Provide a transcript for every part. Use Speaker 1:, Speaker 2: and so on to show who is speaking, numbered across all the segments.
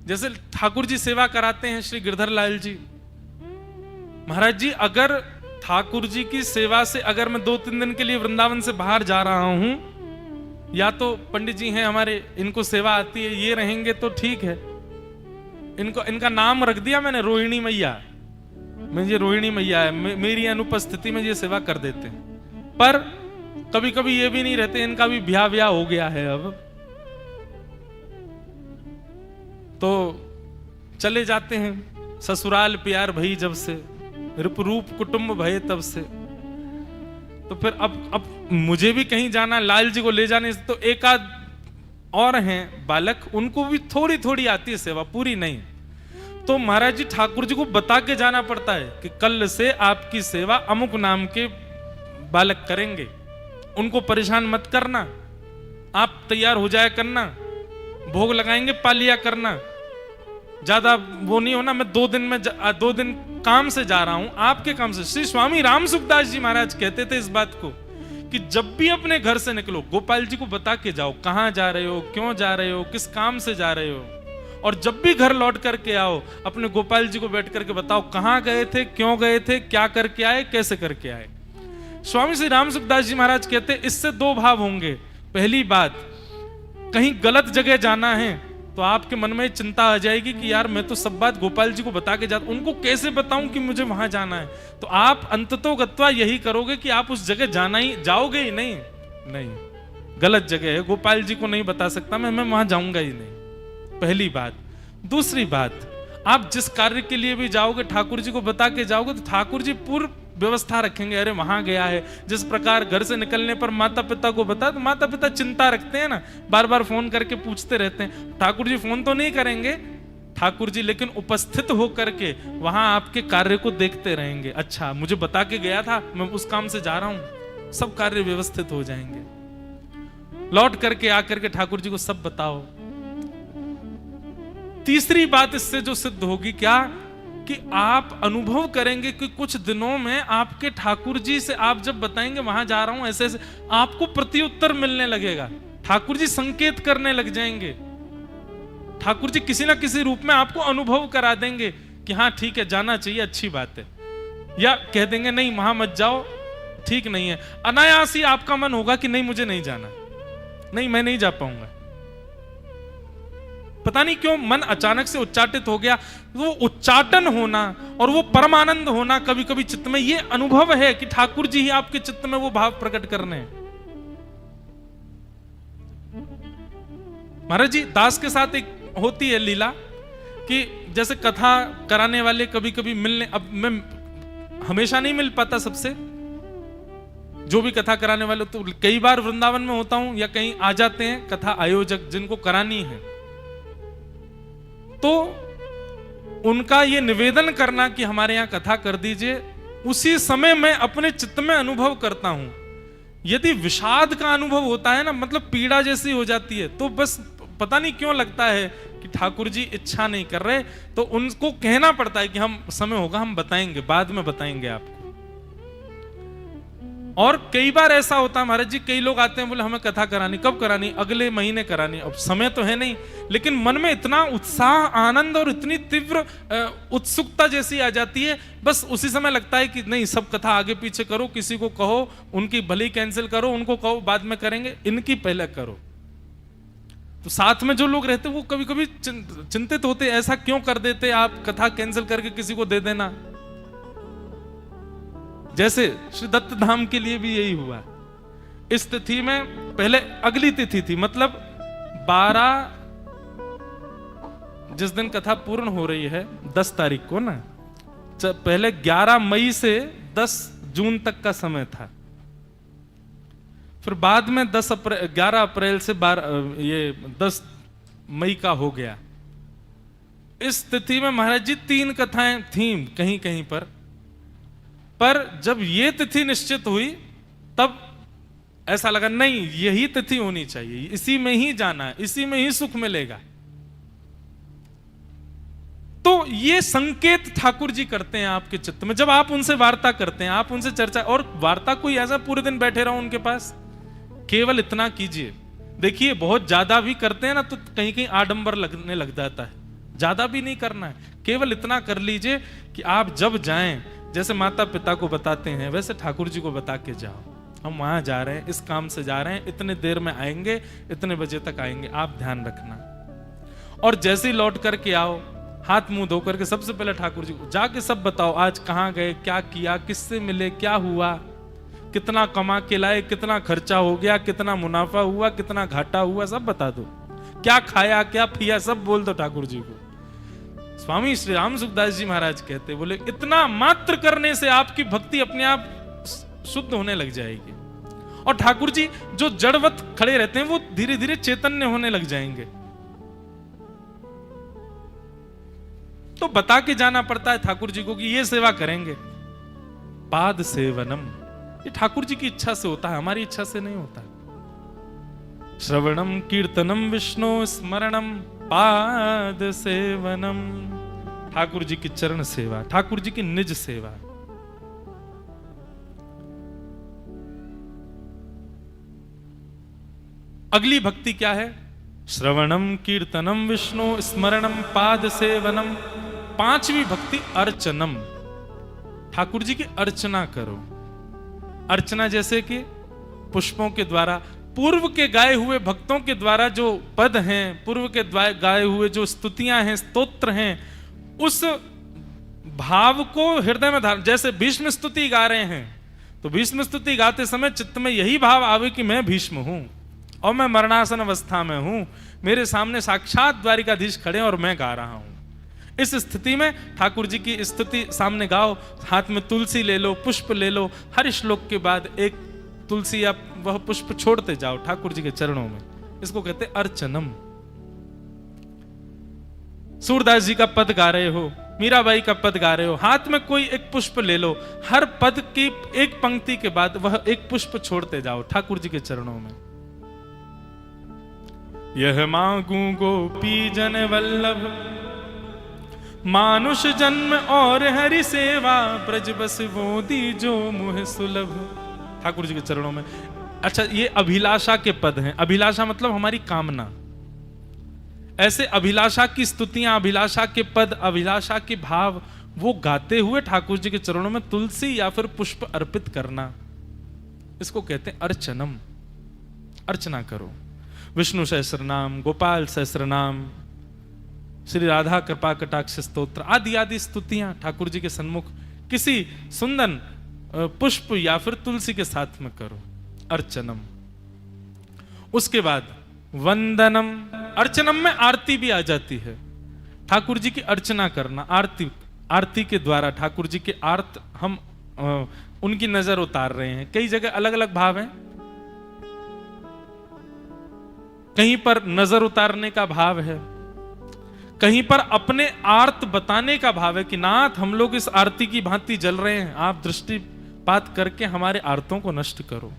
Speaker 1: जैसे ठाकुर जी सेवा कराते हैं श्री गिरधर लाल जी। महाराज जी, अगर ठाकुर जी की सेवा से अगर मैं 2-3 दिन के लिए वृंदावन से बाहर जा रहा हूं, या तो पंडित जी हैं हमारे, इनको सेवा आती है, ये रहेंगे तो ठीक है। इनका नाम रख दिया मैंने रोहिणी मैया, मुझे रोहिणी मैया है, मेरी अनुपस्थिति में ये सेवा कर देते हैं। पर कभी कभी ये भी नहीं रहते, इनका भी ब्याह हो गया है अब, तो चले जाते हैं। ससुराल प्यार भई जब से, रूप कुटुंब भये तब से। तो फिर अब मुझे भी कहीं जाना, लाल जी को ले जाने से, तो एक आध और हैं बालक, उनको भी थोड़ी थोड़ी आती है सेवा, पूरी नहीं। तो महाराज जी ठाकुर जी को बता के जाना पड़ता है कि कल से आपकी सेवा अमुक नाम के बालक करेंगे, उनको परेशान मत करना, आप तैयार हो जाया करना, भोग लगाएंगे पालिया करना, ज्यादा वो नहीं होना। मैं 2 दिन काम से जा रहा हूं, आपके काम से। श्री स्वामी राम सुखदास जी महाराज कहते थे इस बात को कि जब भी अपने घर से निकलो, गोपाल जी को बता के जाओ कहां जा रहे हो, क्यों जा रहे हो, किस काम से जा रहे हो। और जब भी घर लौट करके आओ, अपने गोपाल जी को बैठ करके बताओ कहां गए थे, क्यों गए थे, क्या करके आए, कैसे करके आए। स्वामी श्री राम सुखदास जी महाराज कहते इससे 2 भाव होंगे। पहली बात, कहीं गलत जगह जाना है तो आपके मन में चिंता आ जाएगी कि यार मैं तो सब बात गोपाल जी को बता के जाता, उनको कैसे बताऊं कि मुझे वहां जाना है। तो आप अंततोगत्वा यही करोगे कि आप उस जगह जाओगे ही नहीं, गलत जगह है, गोपाल जी को नहीं बता सकता मैं वहां जाऊंगा ही नहीं, पहली बात। दूसरी बात, आप जिस कार्य के लिए भी जाओगे ठाकुर जी को बता के जाओगे तो ठाकुर जी पूर्व व्यवस्था रखेंगे। अरे वहां गया है, जिस प्रकार घर से निकलने पर माता पिता को बता, तो माता पिता चिंता रखते हैं ना, बार बार फोन करके पूछते रहते हैं। ठाकुर जी फोन तो नहीं करेंगे, ठाकुर जी लेकिन उपस्थित होकर के वहां आपके कार्य को देखते रहेंगे। अच्छा मुझे बता के गया था, मैं उस काम से जा रहा हूं, सब कार्य व्यवस्थित हो जाएंगे। लौट करके आकर के ठाकुर जी को सब बताओ। तीसरी बात इससे जो सिद्ध होगी क्या, कि आप अनुभव करेंगे कि कुछ दिनों में आपके ठाकुर जी से आप जब बताएंगे वहां जा रहा हूं ऐसे ऐसे, आपको प्रत्युत्तर मिलने लगेगा, ठाकुर जी संकेत करने लग जाएंगे, ठाकुर जी किसी ना किसी रूप में आपको अनुभव करा देंगे कि हाँ ठीक है जाना चाहिए, अच्छी बात है। या कह देंगे नहीं वहां मत जाओ, ठीक नहीं है। अनायास ही आपका मन होगा कि नहीं मुझे नहीं जाना, नहीं मैं नहीं जा पाऊंगा। पता नहीं क्यों मन अचानक से उच्चाटित हो गया। वो उच्चाटन होना और वो परमानंद होना कभी कभी चित्त में, ये अनुभव है कि ठाकुर जी ही आपके चित्त में वो भाव प्रकट करने हैं। महाराज जी दास के साथ एक होती है लीला कि जैसे कथा कराने वाले कभी कभी मिलने, अब मैं हमेशा नहीं मिल पाता सबसे, जो भी कथा कराने वाले, तो कई बार वृंदावन में होता हूं या कहीं आ जाते हैं कथा आयोजक जिनको करानी है, तो उनका ये निवेदन करना कि हमारे यहां कथा कर दीजिए, उसी समय मैं अपने चित्त में अनुभव करता हूं। यदि विषाद का अनुभव होता है ना, मतलब पीड़ा जैसी हो जाती है, तो बस पता नहीं क्यों लगता है कि ठाकुर जी इच्छा नहीं कर रहे, तो उनको कहना पड़ता है कि हम समय होगा हम बताएंगे, बाद में बताएंगे आपको। और कई बार ऐसा होता है महाराज जी, कई लोग आते हैं बोले हमें कथा करानी, कब करानी, अगले महीने करानी। अब समय तो है नहीं, लेकिन मन में इतना उत्साह, आनंद और इतनी तीव्र उत्सुकता जैसी आ जाती है, बस उसी समय लगता है कि नहीं सब कथा आगे पीछे करो, किसी को कहो उनकी भले कैंसिल करो, उनको कहो बाद में करेंगे, इनकी पहले करो। तो साथ में जो लोग रहते वो कभी कभी चिंतित होते, ऐसा क्यों कर देते आप, कथा कैंसिल करके किसी को दे देना। जैसे श्री दत्त धाम के लिए भी यही हुआ। इस तिथि में पहले अगली तिथि थी, मतलब 12, जिस दिन कथा पूर्ण हो रही है 10 तारीख को ना, पहले 11 मई से 10 जून तक का समय था, फिर बाद में 11 अप्रैल से 10 मई का हो गया। इस तिथि में महाराज जी 3 कथाएं थीं कहीं कहीं पर जब ये तिथि निश्चित हुई तब ऐसा लगा नहीं यही तिथि होनी चाहिए, इसी में ही जाना है, इसी में ही सुख मिलेगा। तो ये संकेत ठाकुर जी करते हैं आपके चित्त में, जब आप उनसे वार्ता करते हैं, आप उनसे चर्चा, और वार्ता कोई ऐसा पूरे दिन बैठे रहो उनके पास, केवल इतना कीजिए। देखिए बहुत ज्यादा भी करते हैं ना तो कहीं कहीं आडंबर लगने लग जाता है, ज्यादा भी नहीं करना है, केवल इतना कर लीजिए कि आप जब जाएं, जैसे माता पिता को बताते हैं वैसे ठाकुर जी को बता के जाओ, हम वहां जा रहे हैं, इस काम से जा रहे हैं, इतने देर में आएंगे, इतने बजे तक आएंगे, आप ध्यान रखना। और जैसे ही लौट करके आओ, हाथ मुंह धो करके सबसे पहले ठाकुर जी को जाके सब बताओ, आज कहाँ गए, क्या किया, किससे मिले, क्या हुआ, कितना कमा के लाए, कितना खर्चा हो गया, कितना मुनाफा हुआ, कितना घाटा हुआ, सब बता दो। क्या खाया, क्या पिया, सब बोल दो ठाकुर जी को। स्वामी श्री राम सुखदास जी महाराज कहते, बोले इतना मात्र करने से आपकी भक्ति अपने आप शुद्ध होने लग जाएगी, और ठाकुर जी जो जड़वत खड़े रहते हैं वो धीरे धीरे चैतन्य होने लग जाएंगे। तो बता के जाना पड़ता है ठाकुर जी को कि ये सेवा करेंगे। पाद सेवनम, ये ठाकुर जी की इच्छा से होता है, हमारी इच्छा से नहीं होता। श्रवणम कीर्तनम विष्णु स्मरणम पाद सेवनम, ठाकुर जी की चरण सेवा, ठाकुर जी की निज सेवा। अगली भक्ति क्या है? श्रवणम कीर्तनम विष्णु स्मरणम पाद सेवनम। पांचवी भक्ति अर्चनम, ठाकुर जी की अर्चना करो। अर्चना जैसे कि पुष्पों के द्वारा, पूर्व के गाए हुए भक्तों के द्वारा जो पद हैं, पूर्व के गाए हुए जो स्तुतियां हैं, स्तोत्र हैं, उस भाव को हृदय में धारण। जैसे भीष्म स्तुति गा रहे हैं, तो भीष्म स्तुति गाते समय चित्त में यही भाव आवे कि मैं भीष्म हूं और मैं मरणासन अवस्था में हूं, मेरे सामने साक्षात द्वारिकाधीश खड़े और मैं गा रहा हूं। इस स्थिति में ठाकुर जी की स्तुति सामने गाओ, हाथ में तुलसी ले लो, पुष्प ले लो, हर श्लोक के बाद एक तुलसी या वह पुष्प छोड़ते जाओ ठाकुर जी के चरणों में। इसको कहते अर्चनम। सूरदास जी का पद गा रहे हो, मीराबाई का पद गा रहे हो, हाथ में कोई एक पुष्प ले लो, हर पद की एक पंक्ति के बाद वह एक पुष्प छोड़ते जाओ ठाकुर जी के चरणों में। यह मांगू गोपी जन वल्लभ, मानुष जन्म और हरि सेवा, ब्रज बस वो दी जो मुह सुलभ, ठाकुर जी के चरणों में। अच्छा, ये अभिलाषा के पद हैं। अभिलाषा मतलब हमारी कामना। ऐसे अभिलाषा की स्तुतियां, अभिलाषा के पद, अभिलाषा के भाव वो गाते हुए ठाकुर जी के चरणों में तुलसी या फिर पुष्प अर्पित करना, इसको कहते हैं अर्चनम। अर्चना करो। विष्णु सहस्र नाम, गोपाल सहस्र नाम, श्री राधा कृपा कटाक्ष स्तोत्र आदि आदि स्तुतियां ठाकुर जी के सन्मुख किसी सुंदर पुष्प या फिर तुलसी के साथ में करो। अर्चनम। उसके बाद वंदनम। अर्चनम में आरती भी आ जाती है। ठाकुर जी की अर्चना करना, आरती, आरती के द्वारा ठाकुर जी के आर्त हम उनकी नजर उतार रहे हैं। कई जगह अलग अलग भाव हैं। कहीं पर नजर उतारने का भाव है, कहीं पर अपने आर्त बताने का भाव है कि नाथ हम लोग इस आरती की भांति जल रहे हैं, आप दृष्टिपात करके हमारे आर्तों को नष्ट करो।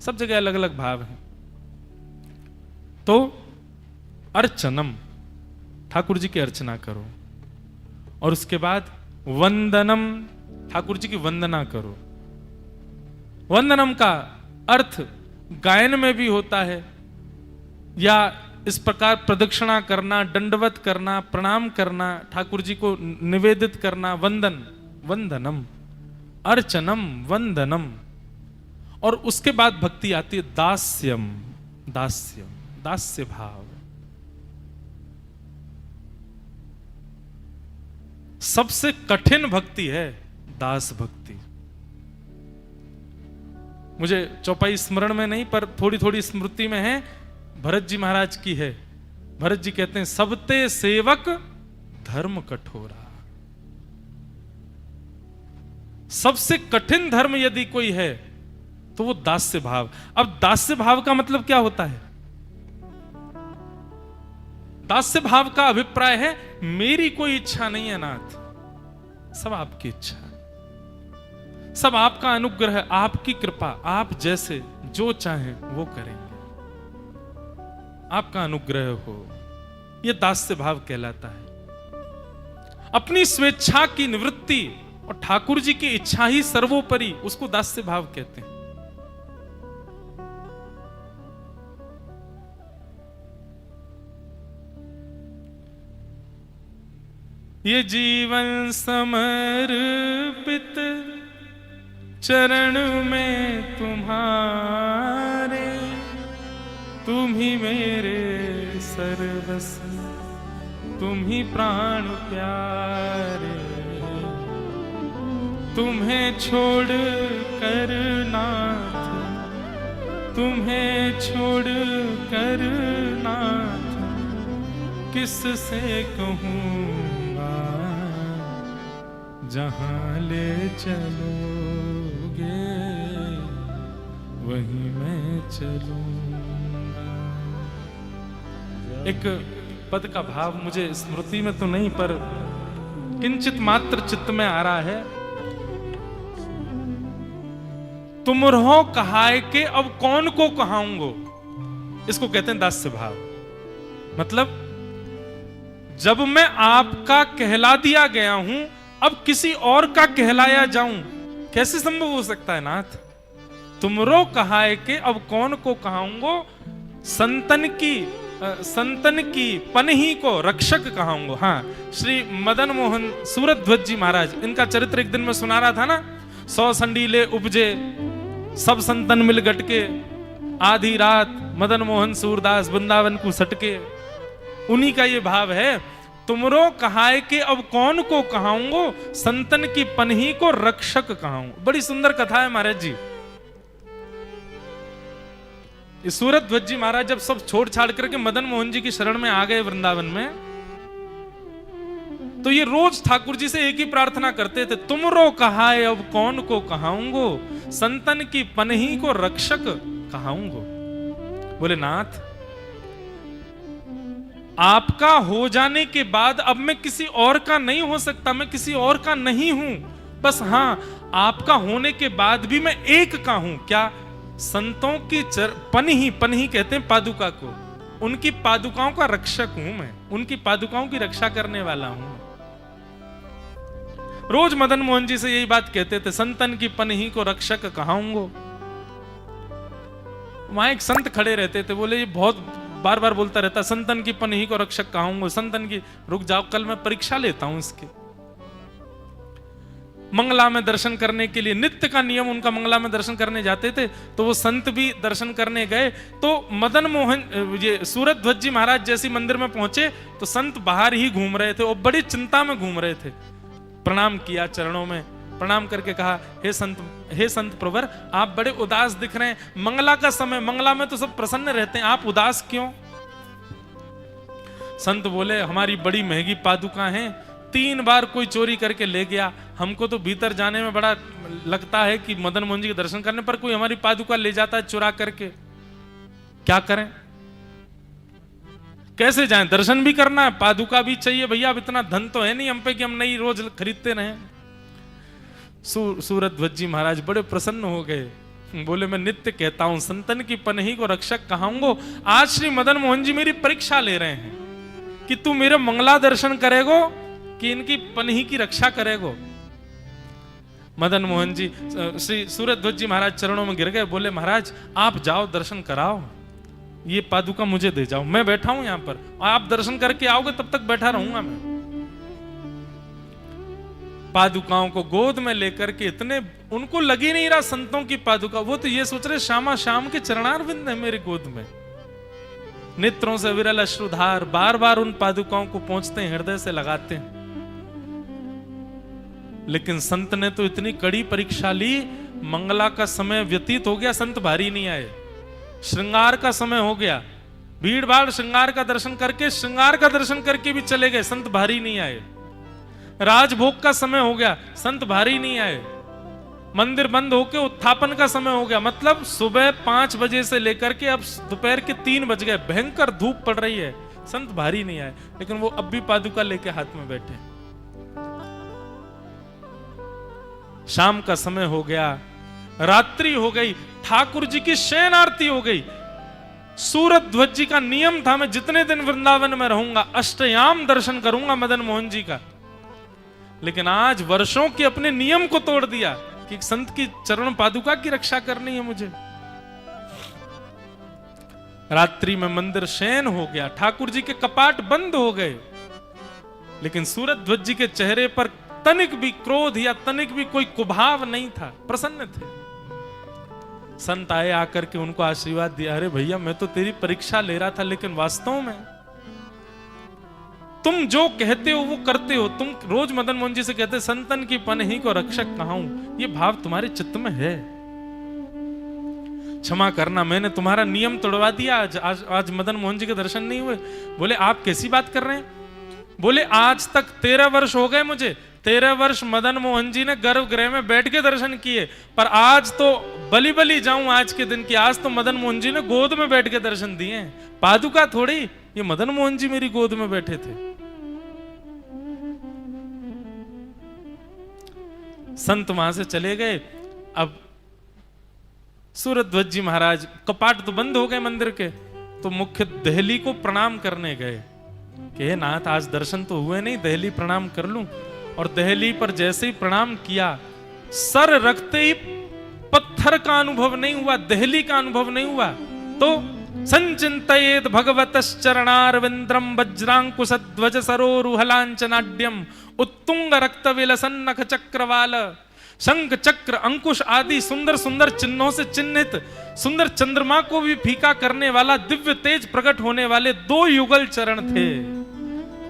Speaker 1: सब जगह अलग अलग भाव है। तो अर्चनम, ठाकुर जी की अर्चना करो। और उसके बाद वंदनम, ठाकुर जी की वंदना करो। वंदनम का अर्थ गायन में भी होता है, या इस प्रकार प्रदक्षिणा करना, दंडवत करना, प्रणाम करना, ठाकुर जी को निवेदित करना। वंदन, वंदनम, अर्चनम, वंदनम। और उसके बाद भक्ति आती है दास्यम। दास्यम, दास्य भाव। सबसे कठिन भक्ति है दास भक्ति। मुझे चौपाई स्मरण में नहीं, पर थोड़ी थोड़ी स्मृति में है, भरत जी महाराज की है। भरत जी कहते हैं सबते सेवक धर्म कठोरा। सबसे कठिन धर्म यदि कोई है तो वो दास्य भाव। अब दास्य भाव का मतलब क्या होता है? दास्य भाव का अभिप्राय है मेरी कोई इच्छा नहीं है नाथ, सब आपकी इच्छा है, सब आपका अनुग्रह, आपकी कृपा, आप जैसे जो चाहें वो करेंगे, आपका अनुग्रह हो। यह दास्य भाव कहलाता है। अपनी स्वेच्छा की निवृत्ति और ठाकुर जी की इच्छा ही सर्वोपरि, उसको दास्य भाव कहते हैं। ये जीवन समर्पित चरण में तुम्हारे, तुम ही मेरे सर्वस्व, तुम ही प्राण प्यारे। तुम्हें छोड़ कर नाथ, तुम्हें छोड़ कर नाथ, किससे कहूँगा, जहाँ ले चलोगे वहीं मैं चलूँगा। एक पद का भाव मुझे स्मृति में तो नहीं, पर किंचित मात्र चित्त में आ रहा है। तुम रहो कहाए के अब कौन को कहाऊंगो, इसको कहते हैं दास्य भाव। मतलब जब मैं आपका कहला दिया गया हूं, अब किसी और का कहलाया जाऊं, कैसे संभव हो सकता है नाथ। तुमरो कहाए के अब कौन को कहाऊंगो, संतन की पनही को रक्षक कहाऊंगो। हाँ, श्री मदन मोहन सूरध्वज जी महाराज, इनका चरित्र एक दिन में सुना रहा था ना। 100 संडीले उपजे सब संतन मिल गटके, आधी रात मदन मोहन सूरदास वृंदावन को सटके। उन्हीं का ये भाव है, तुमरो कहाए के अब कौन को कहाऊंगो, संतन की पनही को रक्षक कहाऊंगो। बड़ी सुंदर कथा है महाराज जी। सूरध्वज जी महाराज जब सब छोड़ छाड़ करके मदन मोहन जी की शरण में आ गए वृंदावन में, तो ये रोज ठाकुर जी से एक ही प्रार्थना करते थे, तुमरो कहाए अब कौन को कहाऊंगो, संतन की पनही को रक्षक कहाऊंगो। बोले नाथ, आपका हो जाने के बाद अब मैं किसी और का नहीं हो सकता, मैं किसी और का नहीं हूं। बस हाँ, आपका होने के बाद भी मैं एक का हूं। क्या? संतों की पनही, पनही कहते हैं पादुका को, उनकी पादुकाओं का रक्षक हूं मैं, उनकी पादुकाओं की रक्षा करने वाला हूं। रोज मदन मोहन जी से यही बात कहते थे, संतन की पनही को रक्षक कहाऊंगो। वहां एक संत खड़े रहते थे, बोले ये बहुत बार बार बोलता रहता, संतन की पनही को रक्षक कहाऊंगो, संतन की। रुक जाओ, कल मैं परीक्षा लेता हूं इसके। मंगला में दर्शन करने के लिए, नित्य का नियम उनका, मंगला में दर्शन करने जाते थे। तो वो संत भी दर्शन करने गए, तो मदन मोहन ये सूरध्वज जी महाराज जैसी मंदिर में पहुंचे तो संत बाहर ही घूम रहे थे और बड़ी चिंता में घूम रहे थे। प्रणाम किया, चरणों में प्रणाम करके कहा, हे संत प्रवर, आप बड़े उदास दिख रहे हैं। मंगला का समय, मंगला में तो सब प्रसन्न रहते हैं, आप उदास क्यों? संत बोले, हमारी बड़ी महंगी पादुका हैं, 3 बार कोई चोरी करके ले गया। हमको तो भीतर जाने में बड़ा लगता है कि मदन मोहन जी के दर्शन करने पर कोई हमारी पादुका ले जाता है चुरा करके। क्या करें, कैसे जाएं? दर्शन भी करना है, पादुका भी चाहिए। भैया अब इतना धन तो है नहीं हम पे कि हम नई रोज खरीदते रहें। सूरध्वज जी महाराज बड़े प्रसन्न हो गए, बोले मैं नित्य कहता हूं, संतन की पनही को रक्षक कहाऊंगो। आज श्री मदन मोहन जी मेरी परीक्षा ले रहे हैं कि तू मेरे मंगला दर्शन करेगो कि इनकी पनही की रक्षा करेगो। मदन मोहन जी श्री सूरध्वज जी महाराज चरणों में गिर गए, बोले महाराज आप जाओ, दर्शन कराओ, ये पादुका मुझे दे जाओ, मैं बैठा हूं यहां पर, आप दर्शन करके आओगे तब तक बैठा रहूंगा मैं। पादुकाओं को गोद में लेकर के, इतने उनको लगी नहीं रहा संतों की पादुका, वो तो ये सोच रहे श्यामा श्याम के चरणारविंद है मेरे गोद में। नेत्रों से विरल अश्रुधार बार बार उन पादुकाओं को पहुंचते हैं, हृदय से लगाते हैं। लेकिन संत ने तो इतनी कड़ी परीक्षा ली, मंगला का समय व्यतीत हो गया, संत भारी नहीं आए। श्रृंगार का समय हो गया, भीड़ भाड़ श्रृंगार का दर्शन करके भी चले गए, संत भारी नहीं आए। राजभोग का समय हो गया, संत भारी नहीं आए। मंदिर बंद होके उत्थापन का समय हो गया, मतलब सुबह 5 बजे से लेकर के अब दोपहर के 3 बज गए, भयंकर धूप पड़ रही है, संत भारी नहीं आए। लेकिन वो अब भी पादुका लेके हाथ में बैठे। शाम का समय हो गया, रात्रि हो गई, ठाकुर जी की शयन आरती हो गई। सूरध्वज जी का नियम था, मैं जितने दिन वृंदावन में रहूंगा अष्टयाम दर्शन करूंगा मदन मोहन जी का। लेकिन आज वर्षों के अपने नियम को तोड़ दिया कि संत की चरण पादुका की रक्षा करनी है मुझे। रात्रि में मंदिर शयन हो गया, ठाकुर जी के कपाट बंद हो गए। लेकिन सूरध्वज जी के चेहरे पर तनिक भी क्रोध या तनिक भी कोई कुभाव नहीं था, प्रसन्न थे। संत आए, आकर के उनको आशीर्वाद दिया। अरे भैया, मैं तो तेरी परीक्षा ले रहा था, लेकिन वास्तव में तुम जो कहते हो वो करते हो। तुम रोज मदन मोहन जी से कहते संतन की पनही को रक्षक कहाऊं, ये भाव तुम्हारे चित्त में है। क्षमा करना, मैंने तुम्हारा नियम तोड़वा दिया। आज मदन मोहन जी के दर्शन नहीं हुए। बोले आप कैसी बात कर रहे हैं? बोले आज तक 13 वर्ष हो गए मुझे, 13 वर्ष मदन मोहन जी ने गर्भगृह में बैठ के दर्शन किए, पर आज तो बली बली जाऊं आज के दिन की, आज तो मदन मोहन जी ने गोद में बैठ के दर्शन दिए। पादुका थोड़ी, ये मदन मोहन जी मेरी गोद में बैठे थे। संत वहां से चले गए। अब सूरध्वज जी महाराज, कपाट तो बंद हो गए मंदिर के, तो मुख्य दहली को प्रणाम करने गए कि हे नाथ, आज दर्शन तो हुए नहीं, दहली प्रणाम कर लूं। और दहली पर जैसे ही प्रणाम किया, सर रखते ही पत्थर का अनुभव नहीं हुआ, दहली का अनुभव नहीं हुआ। तो संचिंतयेत भगवतश्चरणारविंद्रम वज्रांकुशध्वज सरोरुहलांचनाड्यम उत्तुंग रक्त विलसन्नख चक्रवाल। शंख चक्र अंकुश आदि सुंदर सुंदर चिन्हों से चिन्हित, सुंदर चंद्रमा को भी फीका करने वाला, दिव्य तेज प्रकट होने वाले 2 युगल चरण थे।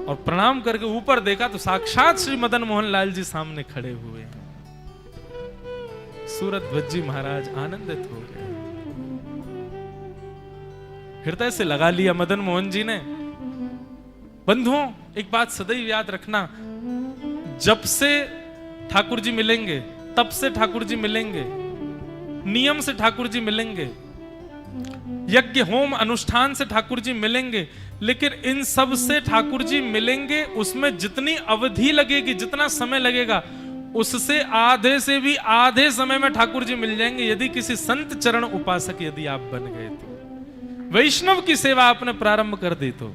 Speaker 1: और प्रणाम करके ऊपर देखा तो साक्षात श्री मदन मोहन लाल जी सामने खड़े हुए हैं। सूरध्वज जी महाराज आनंदित हो गए, हृदय से लगा लिया मदन मोहन जी ने। बंधुओं, एक बात सदैव याद रखना, जब से ठाकुर जी मिलेंगे, तब से ठाकुर जी मिलेंगे, नियम से ठाकुर जी मिलेंगे, यज्ञ होम अनुष्ठान से ठाकुर जी मिलेंगे, लेकिन इन सब से ठाकुर जी मिलेंगे, उसमें जितनी अवधि लगेगी, जितना समय लगेगा, उससे आधे से भी आधे समय में ठाकुर जी मिल जाएंगे, यदि किसी संत चरण उपासक यदि आप बन गए तो, वैष्णव की सेवा आपने प्रारंभ कर दी तो।